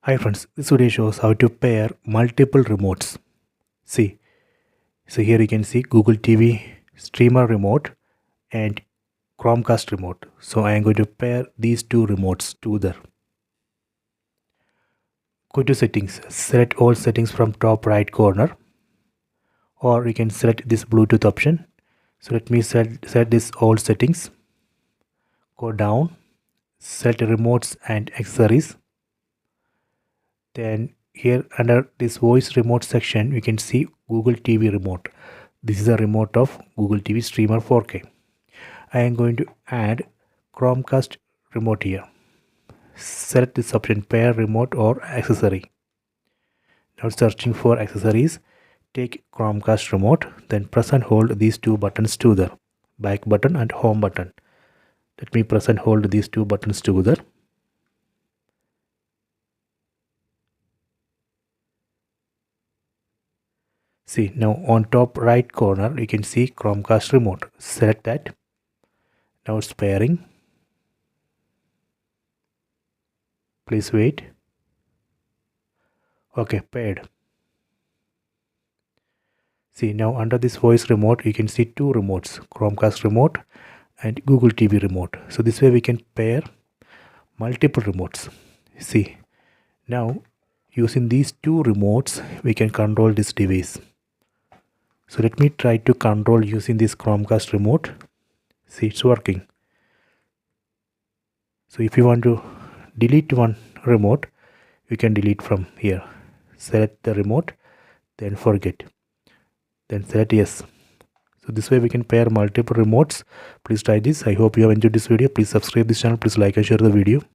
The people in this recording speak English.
Hi friends, this video shows how to pair multiple remotes. See, so here you can see Google TV streamer remote and Chromecast remote. So I am going to pair these two remotes together. Go to settings, select all settings from top right corner, or you can select this Bluetooth option. So let me set this all settings. Go down, select remotes and accessories. Then here under this voice remote section we can see Google TV remote. This is a remote of Google TV streamer 4K. I am going to add Chromecast remote here. Select this option, pair remote or accessory. Now searching for accessories, take Chromecast remote, then press and hold these two buttons together, back button and home button. Let me press and hold these two buttons together. See, now on top right corner you can see Chromecast remote. Select that. Now it's pairing. Please wait. Okay, paired. See, now under this voice remote you can see two remotes, Chromecast remote and Google TV remote. So this way we can pair multiple remotes. See, now using these two remotes we can control this device. So let me try to control using this Chromecast remote. See, it's working. So if you want to delete one remote, you can delete from here. Select the remote, then forget. Then select yes. So this way we can pair multiple remotes. Please try this. I hope you have enjoyed this video. Please subscribe this channel. Please like and share the video.